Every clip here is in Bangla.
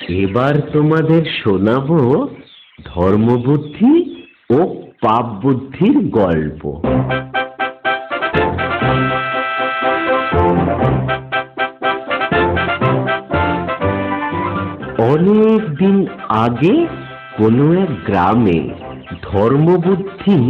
এবার তোমাদের শোনাবো ধর্মবুদ্ধি ও পাপ বুদ্ধির গল্প। অনেক দিন আগে কোনো এক গ্রামে ধর্মবুদ্ধি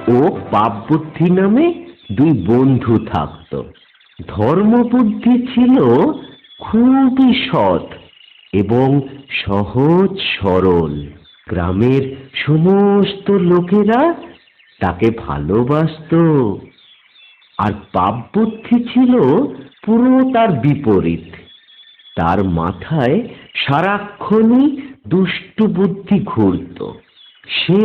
ও পাপ বুদ্ধি নামে দুই বন্ধু থাকত। ধর্মবুদ্ধি ছিল খুবই সৎ এবং সহজ সরল। গ্রামের সমস্ত লোকেরা তাকে ভালোবাসত। আর পাপ বুদ্ধি ছিল পুরো তার বিপরীত। তার মাথায় সারাক্ষণই দুষ্টু বুদ্ধি ঘুরত। সে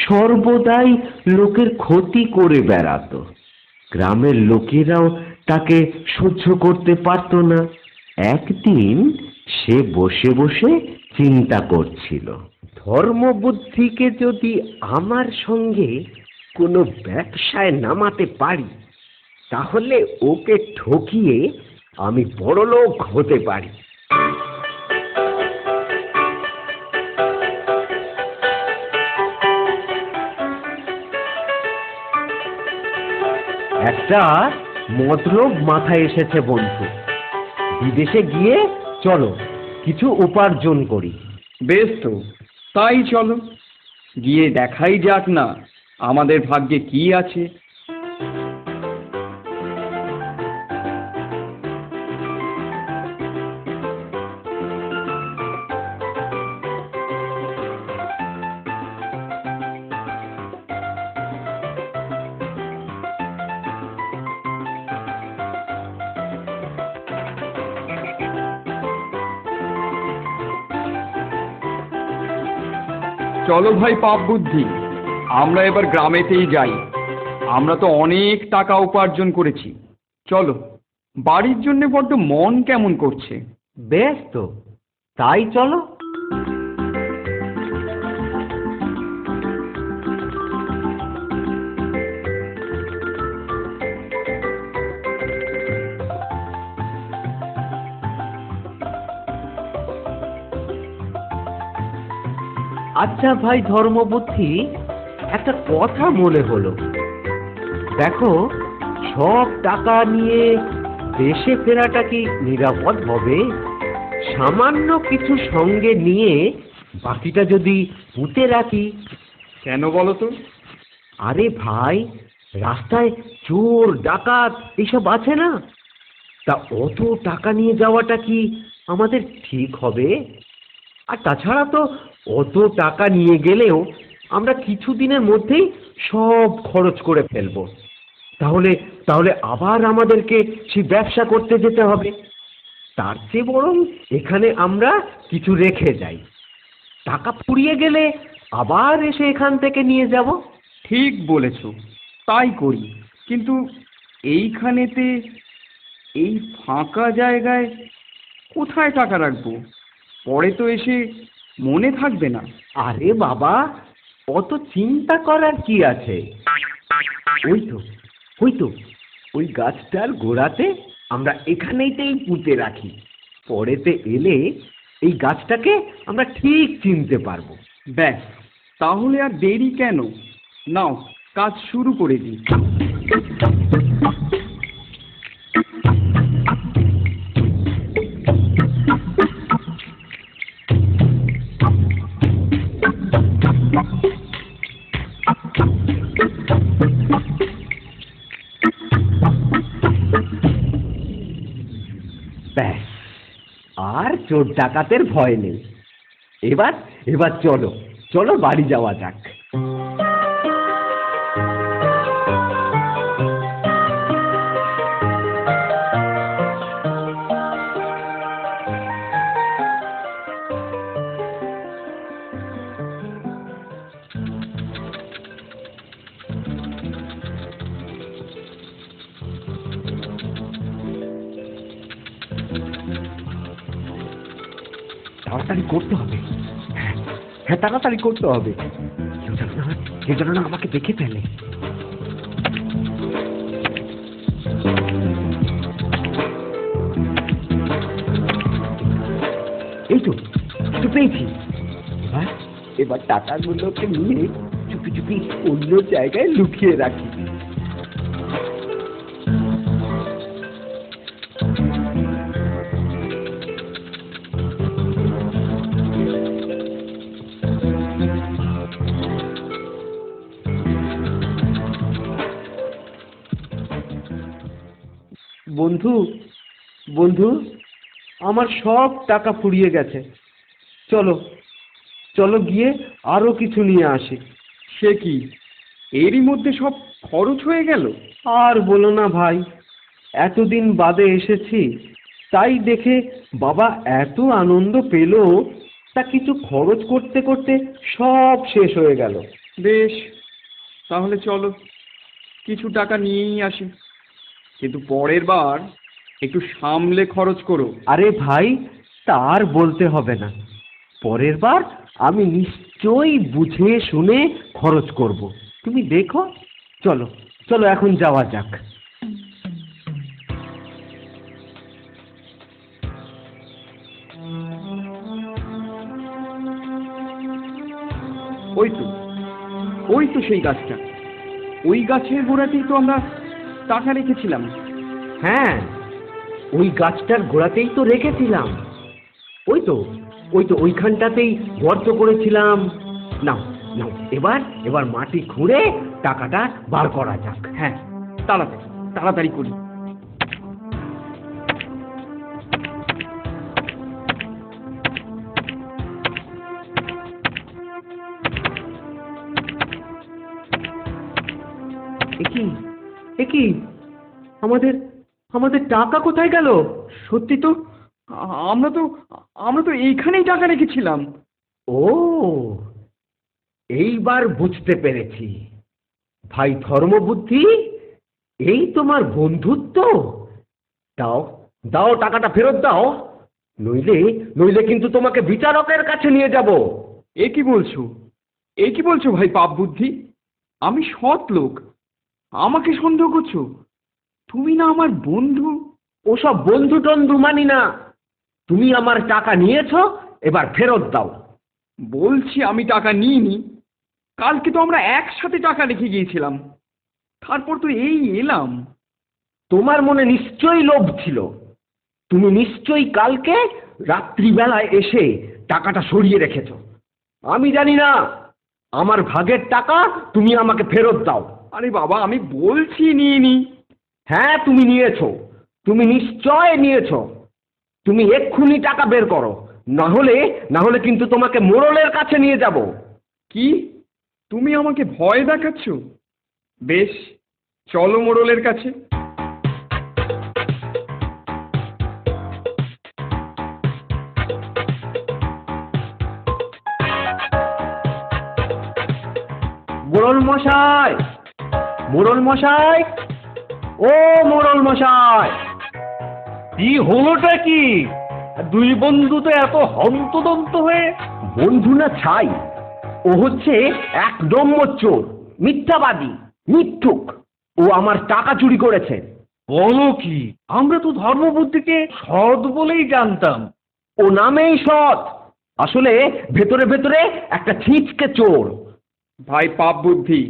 সর্বদাই লোকের ক্ষতি করে বেড়াতো। গ্রামের লোকেরাও তাকে সহ্য করতে পারত না। একদিন সে বসে বসে চিন্তা করছিল, ধর্মবুদ্ধিকে যদি আমার সঙ্গে কোনো ব্যবসায় নামাতে পারি, তাহলে ওকে ঠকিয়ে আমি বড়লোক হতে পারি। একটা মতলব মাথায় এসেছে বন্ধু। বিদেশে গিয়ে চলো কিছু উপার্জন করি। বেশ তো, তাই চলো, গিয়ে দেখাই যাক না আমাদের ভাগ্যে কি আছে। চলো ভাই পাপ বুদ্ধি, আমরা এবার গ্রামেতেই যাই। আমরা তো অনেক টাকা উপার্জন করেছি। চলো, বাড়ির জন্য বড্ড মন কেমন করছে। বেশ তো, তাই চলো। আচ্ছা ভাই ধর্মবুদ্ধি, একটা কথা মনে হলো। দেখো, সব টাকা নিয়ে দেশে ফেরাটা কি নিরাপদ হবে? সামান্য কিছু সঙ্গে নিয়ে বাকিটা যদি পুঁতে রাখি। কেন বলো তো? আরে ভাই, রাস্তায় চোর ডাকাত এইসব আছে না? তা অত টাকা নিয়ে যাওয়াটা কি আমাদের ঠিক হবে? আর তাছাড়া তো অত টাকা নিয়ে গেলেও আমরা কিছুদিনের মধ্যেই সব খরচ করে ফেলবো। তাহলে তাহলে আবার আমাদেরকে সেই ব্যবসা করতে যেতে হবে। তার চেয়ে বরং এখানে আমরা কিছু রেখে যাই। টাকা ফুরিয়ে গেলে আবার এসে এখান থেকে নিয়ে যাব। ঠিক বলেছ, তাই করি। কিন্তু এইখানেতে, এই ফাঁকা জায়গায় কোথায় টাকা রাখবো? পরে তো এসে মনে থাকবে না। আরে বাবা, অত চিন্তা করার কি আছে? ওই তো ওই তো ওই গাছটার গোড়াতে আমরা এখানেইতেই পুঁতে রাখি। পরেতে এলে এই গাছটাকে আমরা ঠিক চিনতে পারবো। ব্যাস, তাহলে আর দেরি কেন? নাও, কাজ শুরু করে দিই। ব্যাস, আর চোর ডাকাতের ভয় নেই। এবার এবার চলো চলো বাড়ি যাওয়া যাক। তাড়াতাড়ি করতে হবে। হ্যাঁ, তাড়াতাড়ি করতে হবে। কেউ যেন না আমাকে দেখে ফেলে। এই তো তো পেয়েছি। এবার এবার টাকাগুলোকে নিয়ে চুপি চুপি অন্য জায়গায় লুকিয়ে রাখি। বন্ধু, বন্ধু, আমার সব টাকা ফুরিয়ে গেছে। চলো চলো গিয়ে আরো কিছু নিয়ে আসি। সে কি, এরই মধ্যে সব খরচ হয়ে গেল? আর বলো না ভাই, এতদিন বাদে এসেছি, তাই দেখে বাবা এত আনন্দ পেল, তা কিছু খরচ করতে করতে সব শেষ হয়ে গেল। বেশ, তাহলে চলো কিছু টাকা নিয়েই আসি, কিন্তু পরের বার একটু সামলে খরচ করো। আরে ভাই, তার বলতে হবে না, পরের বার আমি নিশ্চয়ই বুঝে শুনে খরচ করব, তুমি দেখো। চলো চলো এখন যাওয়া যাক। ওই তো, ওই তো সেই গাছটা, ওই গাছের গোড়াতেই তো আমরা টাকা রেখেছিলাম। হ্যাঁ, ওই গাছটার গোড়াতেই তো রেখেছিলাম। ওই তো ওইখানটাতেই গর্ত করেছিলাম। নাও নাও, এবার এবার মাটি খুঁড়ে টাকাটা বার করা যাক। হ্যাঁ, তাড়াতাড়ি তাড়াতাড়ি করি। একি একি, আমাদের আমাদের টাকা কোথায় গেল? সত্যি তো, আমরা তো আমরা তো এইখানেই টাকা রেখেছিলাম। ও, এইবার বুঝতে পেরেছি। ভাই ধর্মবুদ্ধি, এই তোমার বন্ধুত্ব। দাও দাও, টাকাটা ফেরত দাও, নইলে নইলে কিন্তু তোমাকে বিচারকের কাছে নিয়ে যাব। এ কি বলছো, এ কি বলছো ভাই পাপ বুদ্ধি? আমি সৎ লোক, আমাকে সন্দেহ করছো? তুমি না আমার বন্ধু। ওসব বন্ধু টন্ধু মানি না। তুমি আমার টাকা নিয়েছো, এবার ফেরত দাও। বলছি আমি টাকা নিইনি, কালকে তো আমরা একসাথে টাকা রেখে গিয়েছিলাম, তারপর তো এই এলাম। তোমার মনে নিশ্চয়ই লোভ ছিল। তুমি নিশ্চয়ই কালকে রাত্রিবেলায় এসে টাকাটা সরিয়ে রেখেছো। আমি জানি না, আমার ভাগের টাকা তুমি আমাকে ফেরত দাও। আরে বাবা, আমি বলছি নিইনি। হ্যাঁ, তুমি নিয়েছো, তুমি নিশ্চয় নিয়েছো। তুমি এক্ষুনি টাকা বের করো, না হলে কিন্তু তোমাকে মোড়লের কাছে নিয়ে যাব। কি, তুমি আমাকে ভয় দেখাচ্ছ? বেশ, চলো মোড়লের কাছে। মোড়ল মশাই, মোড়ল মশাই, ও মোড়ল মশাই। কি হলোটা কি? দুই বন্ধু তো এত হন্তদন্ত হয়ে। বন্ধু না ছাই, ও হচ্ছে এক নম্বর চোর, মিথ্যাবাদী, মিথ্যুক। ও আমার টাকা চুরি করেছে। বলো কি? আমরা তো ধর্মবুদ্ধিকে সৎ বলেই জানতাম। ও নামেই সৎ, আসলে ভেতরে ভেতরে একটা ছিচকে চোর। ভাই পাপ বুদ্ধি,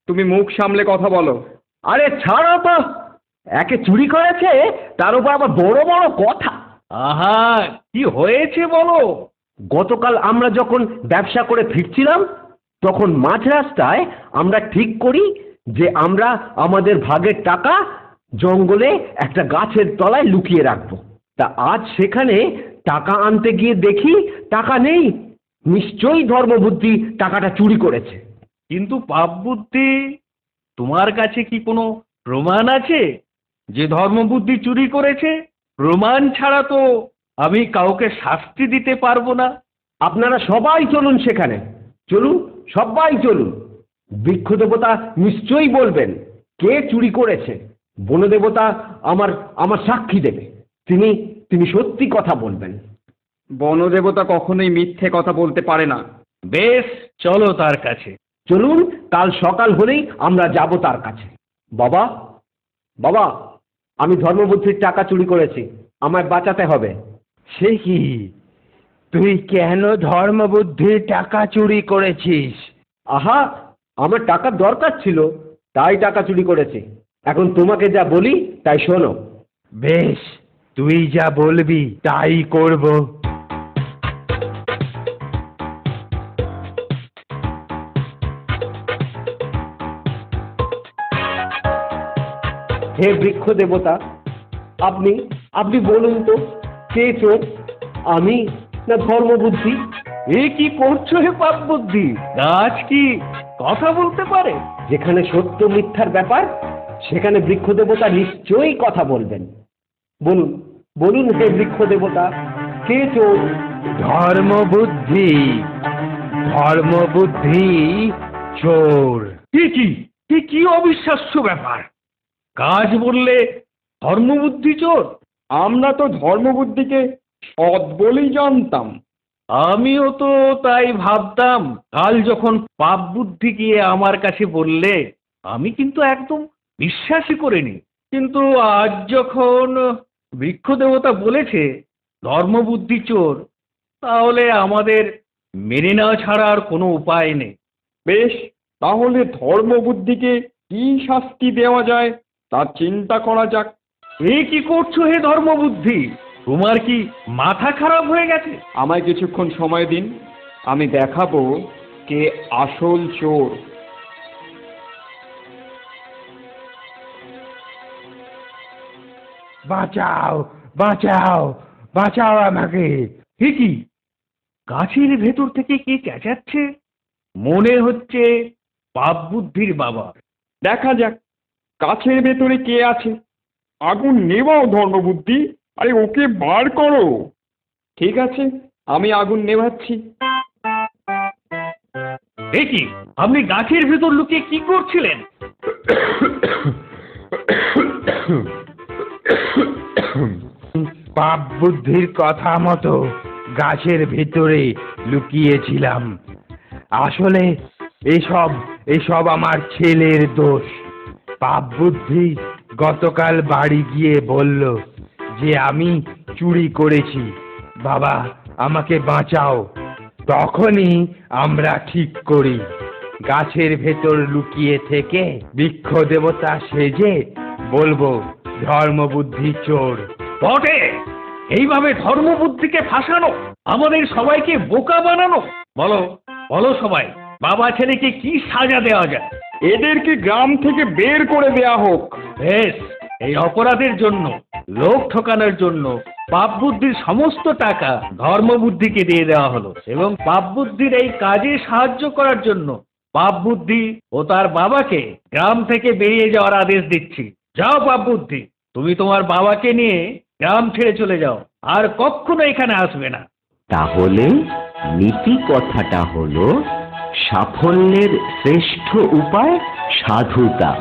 তুমি মুখ সামলে কথা বলো। আরে ছাড়ো তো, একে চুরি করেছে, তার উপর আবার বড় বড় কথা। আহা, কি হয়েছে বলো। গতকাল আমরা যখন ব্যবসা করে ফিরছিলাম, তখন মাঝ রাস্তায় আমরা ঠিক করি যে আমরা আমাদের ভাগের টাকা জঙ্গলে একটা গাছের তলায় লুকিয়ে রাখবো। তা আজ সেখানে টাকা আনতে গিয়ে দেখি টাকা নেই। নিশ্চয়ই ধর্মবুদ্ধি টাকাটা চুরি করেছে। কিন্তু পাপ বুদ্ধি, তোমার কাছে কি কোনো প্রমাণ আছে যে ধর্মবুদ্ধি চুরি করেছে? প্রমাণ ছাড়া তো আমি কাউকে শাস্তি দিতে পারবো না। আপনারা সবাই চলুন সেখানে, চলুন সবাই চলুন। বৃক্ষ দেবতা নিশ্চয়ই বলবেন কে চুরি করেছে। বনদেবতা আমার আমার সাক্ষী দেবে, তিনি তিনি সত্যি কথা বলবেন। বনদেবতা কখনোই মিথ্যে কথা বলতে পারে না। বেশ, চলো তার কাছে। চলুন, কাল সকাল হলেই আমরা যাব তার কাছে। বাবা, বাবা, আমি ধর্মবুদ্ধির টাকা চুরি করেছি, আমায় বাঁচাতে হবে। সে কি? তুই কেন ধর্মবুদ্ধির টাকা চুরি করেছিস? আহা, আমার টাকার দরকার ছিল, তাই টাকা চুরি করেছে। এখন তোমাকে যা বলি তাই শোনো। বেশ, তুই যা বলবি তাই করব। হে বৃক্ষ দেবতা, আপনি আপনি বলুন তো, কে চোর, আমি না ধর্মবুদ্ধি? এ কি করছো হে পাপ বুদ্ধি? গাছ কি কথা বলতে পারে? যেখানে সত্য মিথ্যার ব্যাপার, সেখানে বৃক্ষ দেবতা নিশ্চয়ই কথা বলবেন। বলুন বলুন হে বৃক্ষ দেবতা, কে চোর? ধর্মবুদ্ধি, ধর্মবুদ্ধি চোর। কি কি অবিশ্বাস্য ব্যাপার! গাছ বললে ধর্মবুদ্ধি চোর? আমরা তো ধর্মবুদ্ধিকে সৎ বলেই জানতাম। আমিও তো তাই ভাবতাম। কাল যখন পাপ বুদ্ধি গিয়ে আমার কাছে বললে, আমি কিন্তু একদম বিশ্বাসই করিনি। কিন্তু আজ যখন বৃক্ষ দেবতা বলেছে ধর্মবুদ্ধি চোর, তাহলে আমাদের মেনে নেওয়া ছাড়া আর কোনো উপায় নেই। বেশ, তাহলে ধর্মবুদ্ধিকে কি শাস্তি দেওয়া যায় তা চিন্তা করা যাক। এ কি করছো হে ধর্মবুদ্ধি? তোমার কি মাথা খারাপ হয়ে গেছে? আমায় কিছুক্ষণ সময় দিন, আমি দেখাবো কে আসল চোর। বাঁচাও, বাঁচাও, বাঁচাও আমাকে। এ কি? গাছের ভেতর থেকে কে চেঁচাচ্ছে? মনে হচ্ছে পাপ বুদ্ধির বাবা। দেখা যাক কাছের ভেতরে কে আছে। আগুন নেভাও ধর্মবুদ্ধি, আরে ওকে বার করো। ঠিক আছে, আমি আগুন নেভাচ্ছি। এ কি? আপনি গাছের ভেতর লুকিয়ে কি করছিলেন? পাপ বুদ্ধির কথা মতো গাছের ভিতরে লুকিয়েছিলাম। আসলে এসব আমার ছেলের দোষ। পাপ বুদ্ধি গতকাল বাড়ি গিয়ে বলল যে আমি চুরি করেছি। বাবা, আমাকে বাঁচাও। তখনই আমরা ঠিক করি গাছের ভেতর লুকিয়ে থেকে বৃক্ষ দেবতা সেজে বলবো ধর্মবুদ্ধি চোর। বটে! এইভাবে ধর্মবুদ্ধিকে ফাঁসানো, আমাদের সবাইকে বোকা বানানো। বলো বলো সবাই, বাবা ছেলেকে কি সাজা দেওয়া যায়? এদেরকে গ্রাম থেকে বের করে দেয়া হোক। বেশ, এই অপরাধের জন্য, লোক ঠকানোর জন্য পাপ বুদ্ধির সমস্ত টাকা ধর্মবুদ্ধিকে দিয়ে দেওয়া হলো, এবং পাপ বুদ্ধির এই কাজে সাহায্য করার জন্য পাপ বুদ্ধি ও তার বাবাকে গ্রাম থেকে বেরিয়ে যাওয়ার আদেশ দিচ্ছি। যাও পাপ বুদ্ধি, তুমি তোমার বাবাকে নিয়ে গ্রাম ছেড়ে চলে যাও, আর কখনো এখানে আসবে না। তাহলে নীতি কথাটা হলো, সাফল্যের শ্রেষ্ঠ উপায় সাধুতা।